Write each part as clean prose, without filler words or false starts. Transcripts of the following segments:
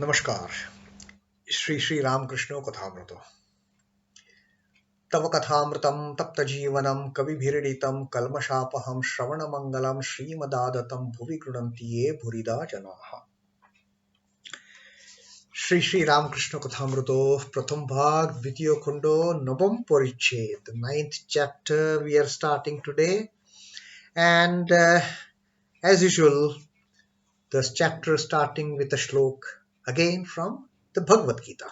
नमस्कार। Shri Ramakrishna Kathamrita. तव कथामृतं तप्तजीवनं कविभिरीडितं कल्मषापहं श्रवणमङ्गलं श्रीमदादतं भुवि गृह्णन्ति ये भूरिदा जनाः। श्री Ramakrishna Kathamrito प्रथम भाग द्वितीय खंडो नवम परिच्छेद, ninth chapter we are starting today, and as usual this chapter starting with a shlok again from the Bhagavad Gita.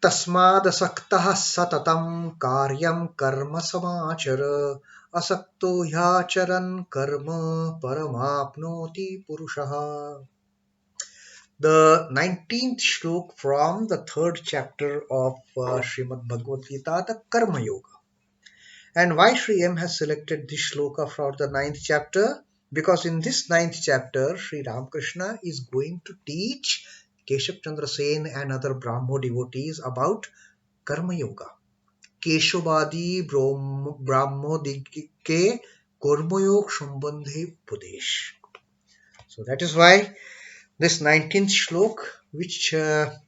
तस्मादसक्तः सततं कार्यं कर्म समाचर असक्तो ह्याचरन् कर्म परमाप्नोति पुरुषः. The 19th shlok from the third chapter of Srimad Bhagavad Gita, the Karma Yoga. And why Sri M has selected this shloka for the 9th chapter? Because in this 9th chapter, Sri Ramakrishna is going to teach Keshav Chandra Sen and other Brahmo devotees about Karma Yoga. Keshavadi Brahmo ke Karmayog Sambandhe Upadesh. So that is why this 19th shlok, which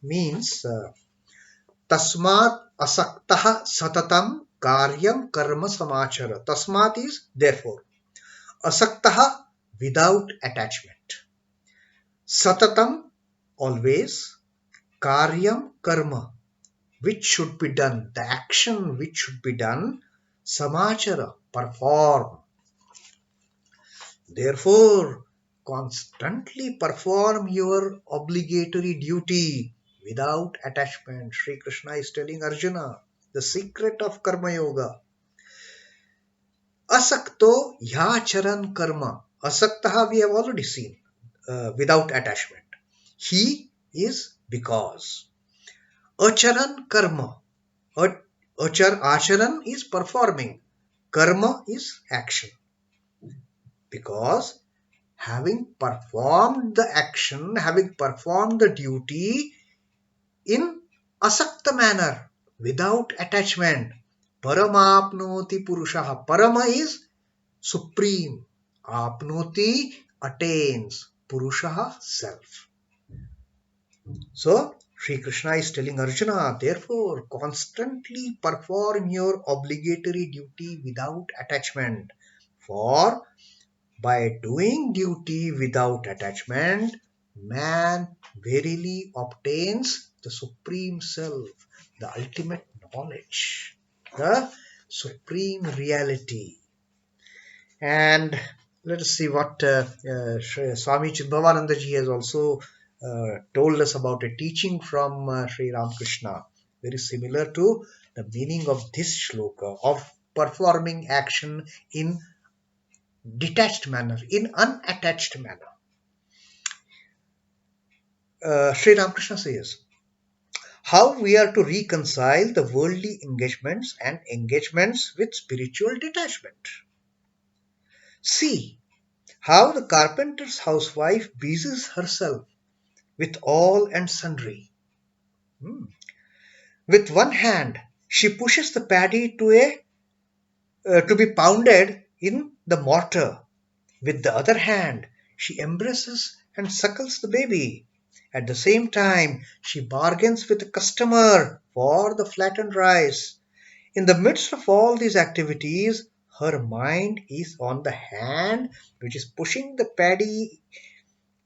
means Tasmat Asaktaha Satatam Karyam Karma Samachara. Tasmat is therefore. Asaktaha without attachment. Satatam always. Karyam karma which should be done. The action which should be done. Samachara perform. Therefore constantly perform your obligatory duty without attachment. Sri Krishna is telling Arjuna the secret of Karma Yoga. Asakto yacharan karma. Asaktaha we have already seen, without attachment. He is because. Acharan karma. Acharan is performing. Karma is action. Because having performed the action, having performed the duty in asakta manner, without attachment, paramapnoti purushaha. Parama is supreme. Apnoti attains. Purushaha self. So Sri Krishna is telling Arjuna, therefore constantly perform your obligatory duty without attachment. For by doing duty without attachment, man verily obtains the supreme self, the ultimate knowledge, the supreme reality. And let us see what Swami Chidbhavananda ji has also told us about a teaching from Sri Ramakrishna, very similar to the meaning of this shloka of performing action in detached manner, in unattached manner. Sri Ramakrishna says, how we are to reconcile the worldly engagements and engagements with spiritual detachment. See how the carpenter's housewife busies herself with all and sundry. With one hand, she pushes the paddy to be pounded in the mortar. With the other hand, she embraces and suckles the baby. At the same time, she bargains with the customer for the flattened rice. In the midst of all these activities, her mind is on the hand which is pushing the paddy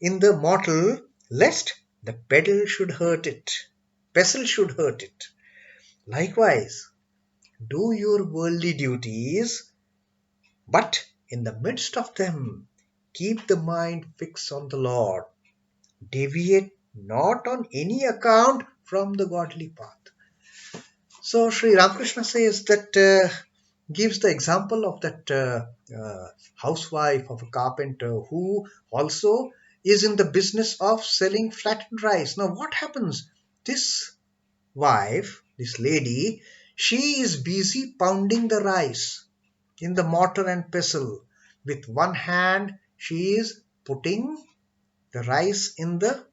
in the mortar, lest the pestle should hurt it. Likewise, do your worldly duties, but in the midst of them, keep the mind fixed on the Lord. Deviate not on any account from the godly path. So Sri Ramakrishna says that gives the example of that housewife of a carpenter who also is in the business of selling flattened rice. Now what happens? This wife, this lady, she is busy pounding the rice in the mortar and pestle. With one hand, she is putting the rice in the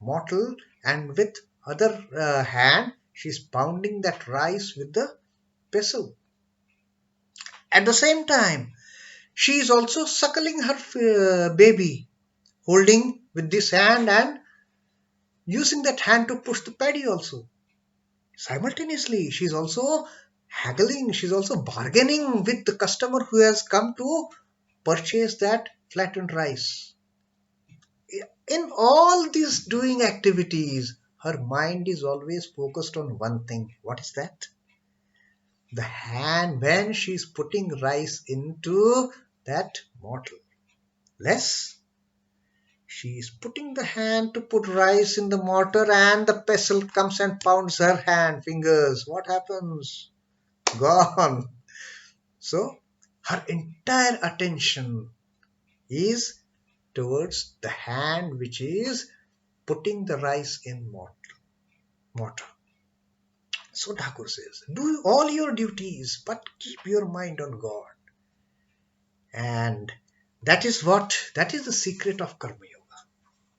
mortar, and with other hand, she is pounding that rice with the pestle. At the same time, she is also suckling her baby, holding with this hand and using that hand to push the paddy also. Simultaneously, she's also haggling, she's also bargaining with the customer who has come to purchase that flattened rice. In all these doing activities, her mind is always focused on one thing. What is that? The hand when she's putting rice into that mortar. Less, she's putting the hand to put rice in the mortar and the pestle comes and pounds her hand, fingers. What happens? Gone. So her entire attention is towards the hand which is putting the rice in mortar. So Thakur says, do all your duties, but keep your mind on God. And that is the secret of Karma Yoga.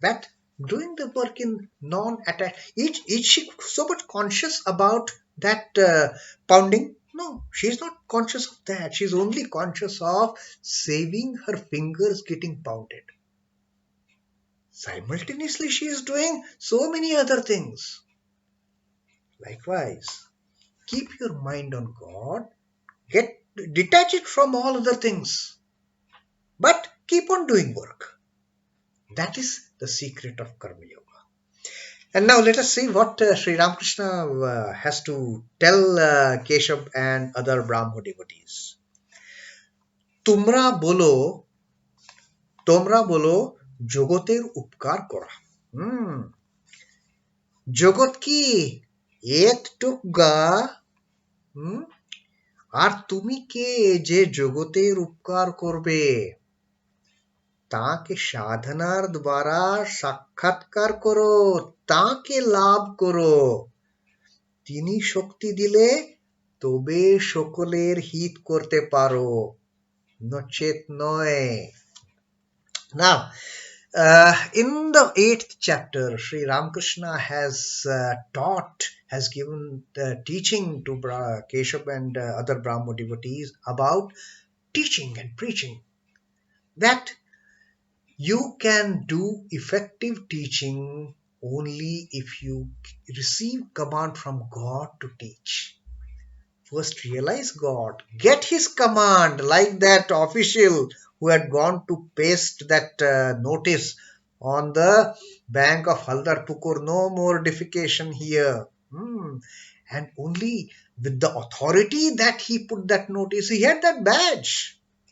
That doing the work in non-attached, each she so much conscious about that pounding. No, she's not conscious of that. She's only conscious of saving her fingers getting pounded. Simultaneously, she is doing so many other things. Likewise, keep your mind on God. Get detach it from all other things, but keep on doing work. That is the secret of Karma Yoga. And now let us see what Sri Ramakrishna has to tell Keshav and other Brahmo devotees. তোমরা বলো তোমরা বলো জগতের উপকার করা জগৎ কি একটুক গা আর তুমি কে যে জগতের উপকার করবে তাকে সাধনার দ্বারা সাক্ষাৎকার করো তাকে লাভ করো তিনি শক্তি দিলে তবে সকলের হিত করতে পারো নচেত নয় now in the 8th chapter Sri Ramakrishna has given the teaching to Keshav and other Brahmo devotees about teaching and preaching that you can do effective teaching only if you receive command from God to teach. First realize God, get his command like that official who had gone to paste that notice on the bank of Haldar Pukur, no more defecation here. And only with the authority that he put that notice, he had that badge.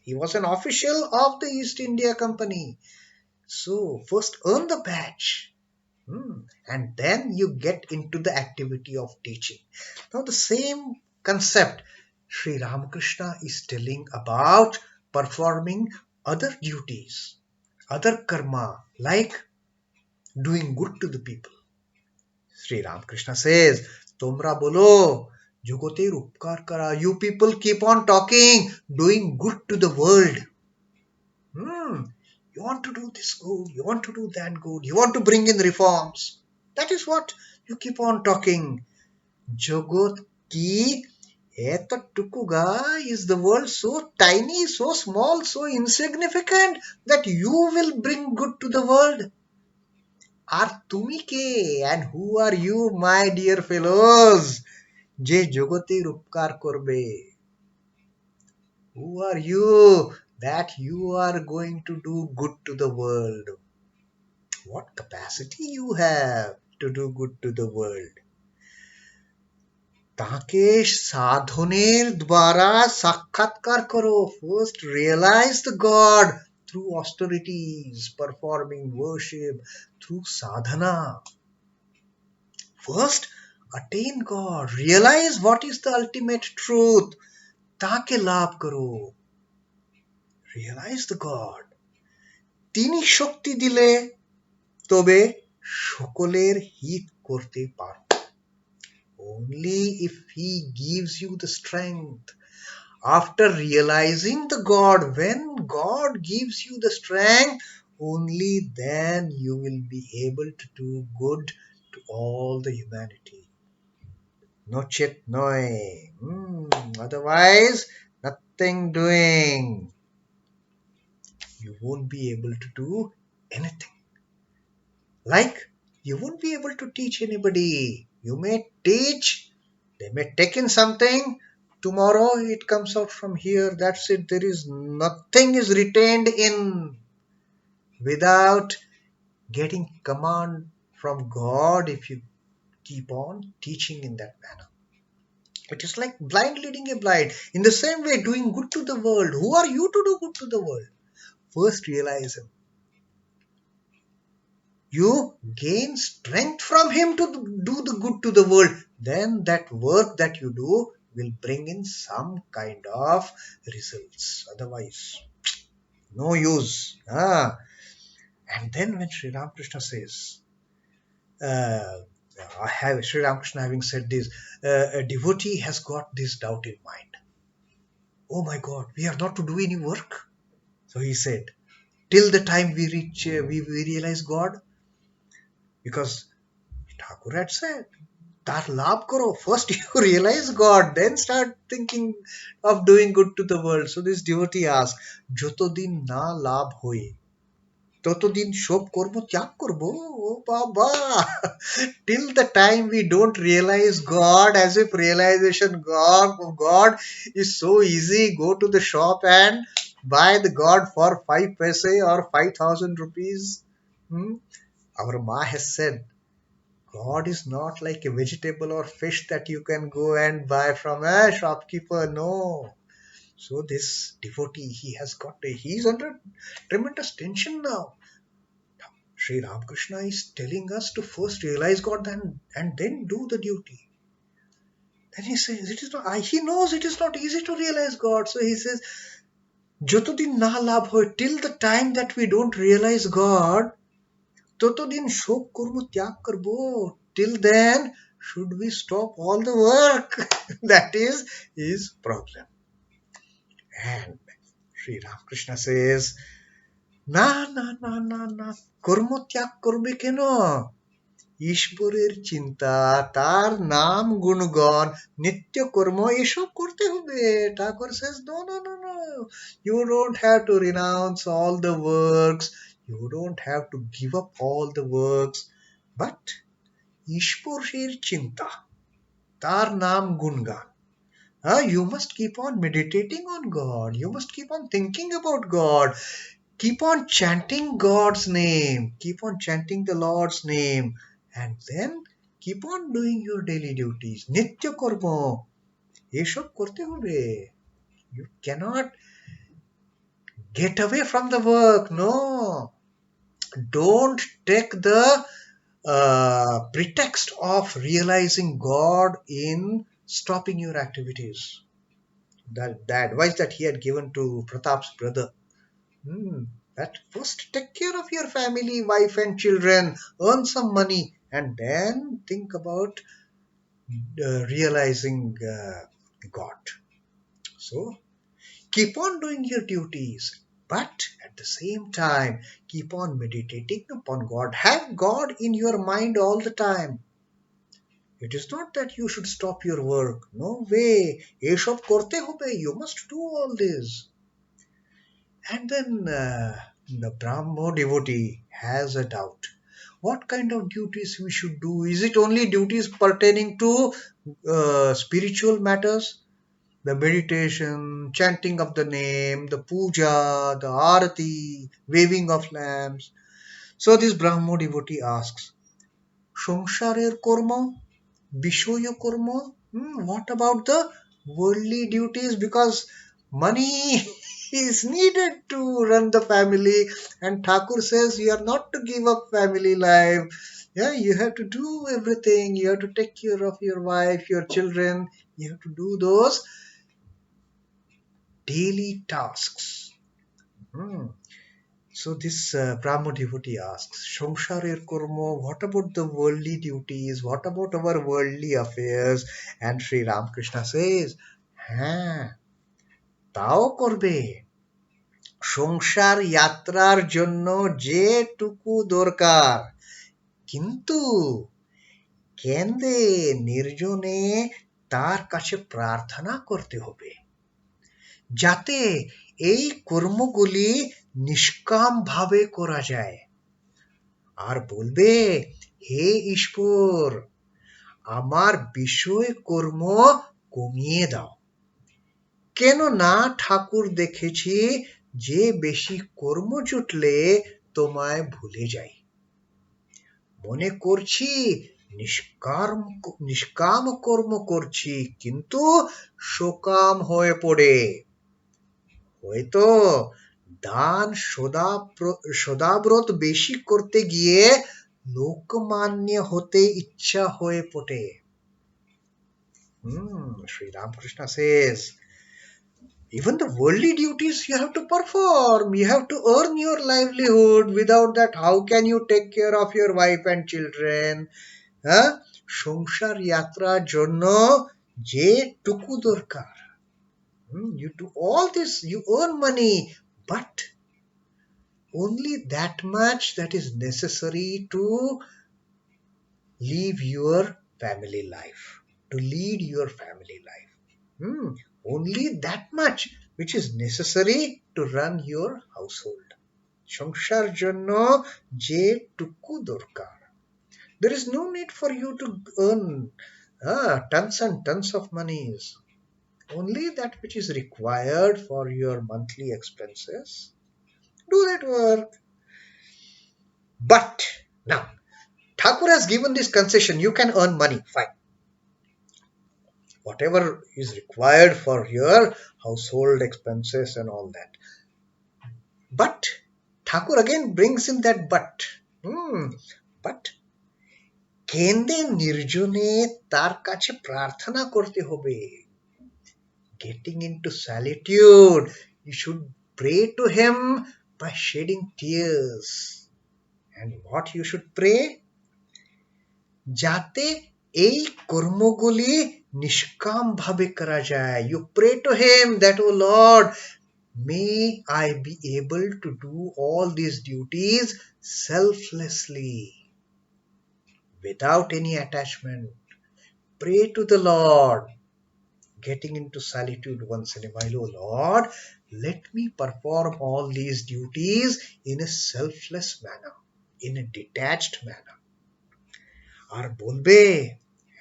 He was an official of the East India Company. So first earn the badge. And then you get into the activity of teaching. Now the same concept Sri Ramakrishna is telling about performing other duties, other karma, like doing good to the people. Sri Ramakrishna says, Tomra bolo, jugoter upkar kara. You people keep on talking, doing good to the world. You want to do this good, you want to do that good, you want to bring in reforms. That is what you keep on talking. Jagat ki etatukuga, is the world so tiny, so small, so insignificant that you will bring good to the world? Are tumi ke, and who are you, my dear fellows, je jagoter upkar korbe? Who are you that you are going to do good to the world? What capacity you have to do good to the world? তাকে সাধনের দ্বারা সাক্ষাৎকার করো. First realize the God through austerities, performing worship, through sadhana. First attain God, realize what is the ultimate truth. তাকে লাভ করো. Realize the God. তিনি শক্তি দিলে তবে সকলের হিত করতে পারো. Only if he gives you the strength. After realizing the God, when God gives you the strength, only then you will be able to do good to all the humanity. Nochet noi. Otherwise, nothing doing. You won't be able to do anything. Like you won't be able to teach anybody. You may teach, they may take in something. Tomorrow it comes out from here. That's it. There is nothing is retained in without getting command from God if you keep on teaching in that manner. It is like blind leading a blind. In the same way, doing good to the world. Who are you to do good to the world? First realize Him. You gain strength from Him to do the good to the world. Then that work that you do will bring in some kind of results. Otherwise, no use. And then when Sri Ramakrishna says, uh, Sri Ramakrishna having said this, a devotee has got this doubt in mind. Oh my God, we are not to do any work. So he said, till the time we reach, we realize God, because Thakur had said, Tar labh karo. First you realize God, then start thinking of doing good to the world. So this devotee asked, Joto din na labh hoye, ততদিন সব কর্ম ত্যাগ করব ও বাবা till the time we don't realize God, as if realization God is so easy. Go to the shop and buy the God for 5 paise or 5,000 rupees. Our ma has said God is not like a vegetable or fish that you can go and buy from a shopkeeper. No. So this devotee, he's under tremendous tension now. Sri Ramakrishna is telling us to first realize God and then do the duty. Then he says, it is not, he knows it is not easy to realize God. So he says, Jotodin na labh hoy, till the time that we don't realize God, totodin shok kurmu tyag karbo. Till then, should we stop all the work? That is his problem. And Sri Ramakrishna says, না কর্ম ত্যাগ করবে কেন ঈশ্বরের চিন্তা তার নাম গুণগণ নিত্য কর্ম এসব করতে হবে ঠাকুর says no you don't have to renounce all the works, you don't have to give up all the works, but ঈশ্বরের চিন্তা তার নাম গুণগান. You must keep on meditating on God, you must keep on thinking about God. Keep on chanting God's name. Keep on chanting the Lord's name. And then keep on doing your daily duties. Nitya kormo. Yeshob korte hobe. You cannot get away from the work. No. Don't take the pretext of realizing God in stopping your activities. The advice that he had given to Pratap's brother. That first take care of your family, wife and children, earn some money, and then think about realizing God. So keep on doing your duties, but at the same time keep on meditating upon God. Have God in your mind all the time. It is not that you should stop your work. No way. Eshob korte hobe. You must do all this. And then the Brahmo devotee has a doubt. What kind of duties we should do? Is it only duties pertaining to spiritual matters? The meditation, chanting of the name, the puja, the arati, waving of lamps. So this Brahmo devotee asks, Samsarer korma, Bishoya korma? What about the worldly duties? Because money is needed to run the family, and Thakur says you are not to give up family life. Yeah, you have to do everything. You have to take care of your wife, your children. You have to do those daily tasks. So this Brahmo devotee asks, Samsarer kormo, what about the worldly duties? What about our worldly affairs? And Sri Ramakrishna says, তাও করবে, সংসার যাত্রার জন্য যেটুকু দরকার, কিন্তু কেন্দ্রে নির্জনে তার কাছে প্রার্থনা করতে হবে, যাতে এই কর্মগুলি নিষ্কাম ভাবে করা যায়. আর বলবে, হে ঈশ্বর, আমার বিষয় কর্ম কমিয়ে দাও। কেন না ঠাকুর দেখেছি যে বেশি কর্ম জুটলে তোমায় ভুলে যাই। মনে করছি নিষ্কাম নিষ্কাম কর্ম করছি, কিন্তু সকাম হয়ে পড়ে। হয়তো দান সদাব্রত বেশি করতে গিয়ে লোকমান্য হতে ইচ্ছা হয়ে পড়ে। Sri Ramakrishna says, even the worldly duties you have to perform. You have to earn your livelihood. Without that, how can you take care of your wife and children? হ্যাঁ, সংসার যাত্রার জন্য যে টুকু দরকার, you do all this, you earn money, but only that much that is necessary to live your family life, to lead your family life. Only that much which is necessary to run your household. সংসার জন্য যেটুকু দরকার. There is no need for you to earn tons and tons of monies. Only that which is required for your monthly expenses. Do that work. But now, Thakur has given this concession. You can earn money, fine. Whatever is required for your household expenses and all that. But Thakur again brings in that but. But কেন্দে নির্জনে তার কাছে প্রার্থনা করতে হবে. Getting into solitude, you should pray to him by shedding tears. And what you should pray? যাতে এই কর্মগুলি নিষ্কাম ভাবে করা যায়. You pray to him that, oh Lord, may I be able to do all these duties selflessly, without any attachment. Pray to the Lord, getting into solitude once in a while. Oh Lord, let me perform all these duties in a selfless manner, in a detached manner. আর বলবে,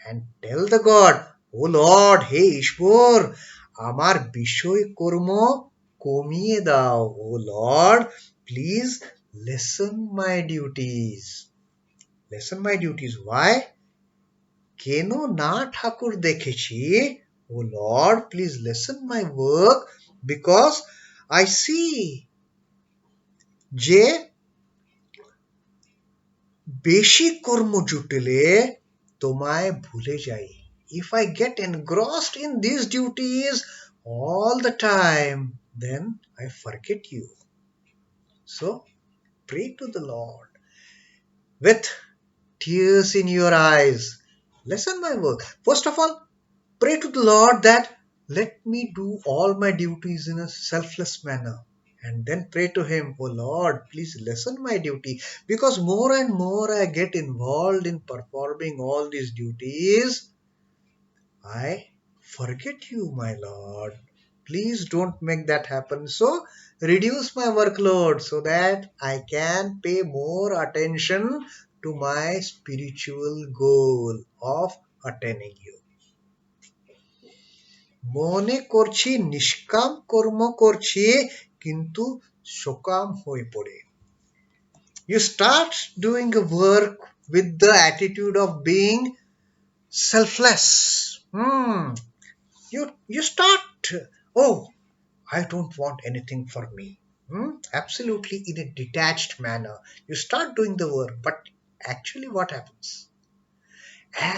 and tell the God, oh Lord, হে ঈশ্বর, আমার বিষয় কর্ম কমিয়ে দাও. Oh Lord, please lessen my duties. Lessen my duties. Why? কেন না ঠাকুর দেখেছি, oh Lord, please lessen my work, because I see যে বেশি কর্ম জুটলে তোমায় ভুলে যাই. If I get engrossed in these duties all the time, then I forget you. So pray to the Lord with tears in your eyes. Lessen my work. First of all, pray to the Lord that let me do all my duties in a selfless manner. And then pray to him, oh Lord, please lessen my duty. Because more and more I get involved in performing all these duties, I forget you, my Lord. Please don't make that happen. So reduce my workload so that I can pay more attention to my spiritual goal of attaining you. মনে করছি নিষ্কাম কর্ম করছি, কিন্তু সকাম হয়ে পড়ে. You start doing a work with the attitude of being selfless. You start, oh, I don't want anything for me. Absolutely in a detached manner. You start doing the work, but actually what happens?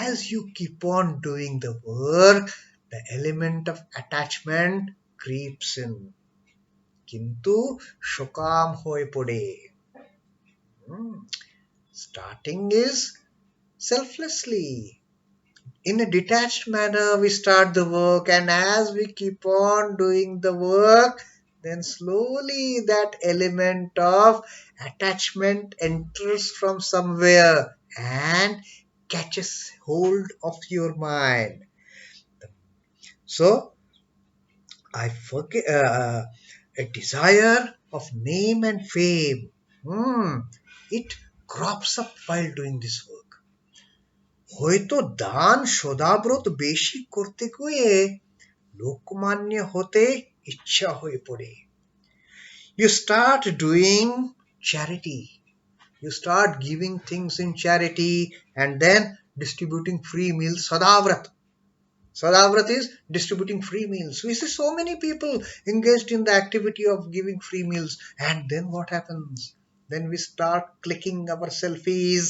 As you keep on doing the work, the element of attachment creeps in. কিন্তু সকাম হয়ে পড়ে. Starting is selflessly. In a detached manner, we start the work, and as we keep on doing the work, then slowly that element of attachment enters from somewhere and catches hold of your mind. So, I forget a desire of name and fame. It crops up while doing this work. হয়তো দান সদাব্রত বেশি করতে গিয়ে লোকমান্য হতে ইচ্ছা হয়ে পড়ে। You start doing charity. You start giving things in charity and then distributing free meals. Sadavrat. Sadavrat is distributing free meals. We see so many people engaged in the activity of giving free meals. And then what happens? Then we start clicking our selfies,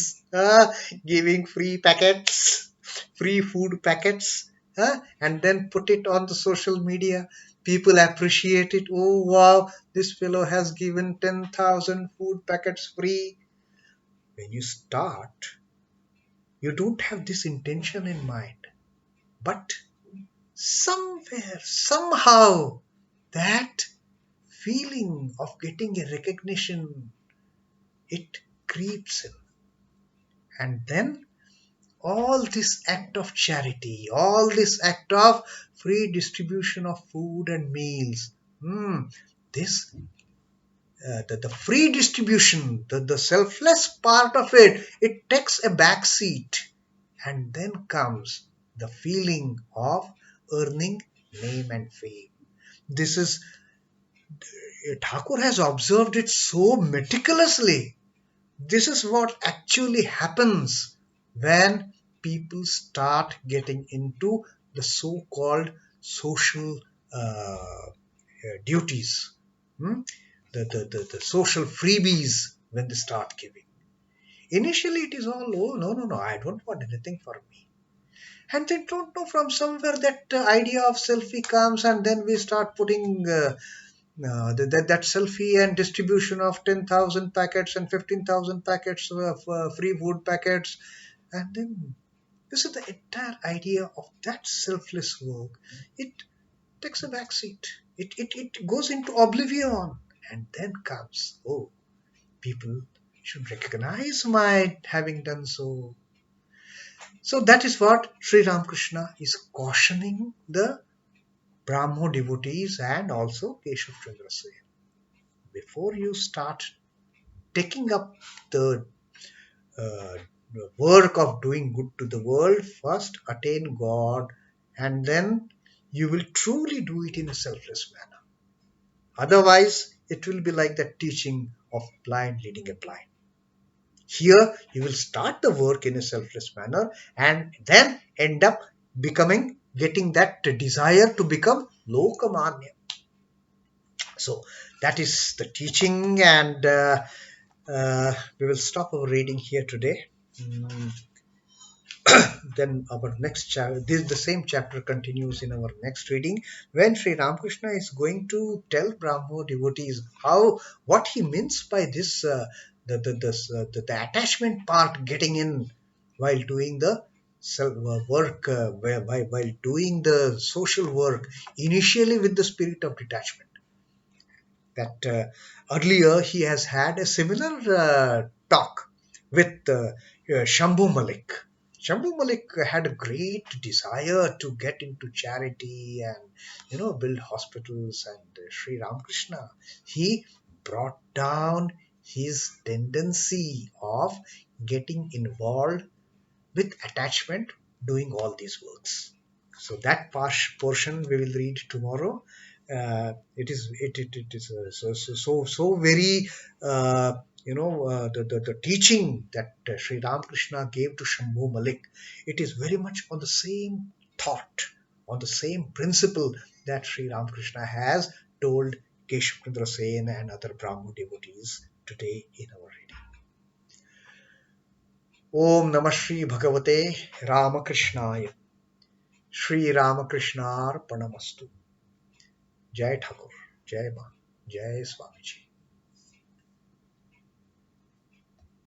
giving free packets, free food packets, and then put it on the social media. People appreciate it. Oh, wow, this fellow has given 10,000 food packets free. When you start, you don't have this intention in mind. But somewhere, somehow, that feeling of getting a recognition, it creeps in. And then all this act of charity, all this act of free distribution of food and meals, this the free distribution, the selfless part of it, it takes a back seat. And then comes the feeling of earning name and fame. This is, Thakur has observed it so meticulously. This is what actually happens when people start getting into the so-called social duties, the social freebies when they start giving. Initially, it is all, oh, no, I don't want anything for me. And they don't know, from somewhere that idea of selfie comes, and then we start putting that selfie and distribution of 10,000 packets and 15,000 packets of free food packets. And then this is the entire idea of that selfless work. It takes a back seat. It goes into oblivion. And then comes, oh, people should recognize my having done so. So that is what Sri Ramakrishna is cautioning the Brahmo devotees and also Keshav Chandra Sen. Before you start taking up the uh, work of doing good to the world, first attain God, and then you will truly do it in a selfless manner. Otherwise, it will be like the teaching of blind leading a blind. Here, you will start the work in a selfless manner and then end up getting that desire to become Lokamanya. So, that is the teaching, and we will stop our reading here today. Then our next chapter, the same chapter continues in our next reading, when Sri Ramakrishna is going to tell Brahmo devotees what he means by this the attachment part getting in while doing the work, while doing the social work, initially with the spirit of detachment. That earlier he has had a similar talk with Shambhu Malik. Shambhu Malik had a great desire to get into charity and build hospitals, and Sri Ramakrishna, he brought down his tendency of getting involved with attachment doing all these works. So that portion we will read tomorrow. It is so very the teaching that Sri Ramakrishna gave to Shambhu Malik. It is very much on the same thought, on the same principle that Sri Ramakrishna has told Keshav Chandra Sen and other Brahmo devotees today in our reading. Om Namah Shri Bhagavate Ramakrishnaaya. Shri Ramakrishnar Panamastu. Jai Thakur, Jai Ma, Jai Swamiji.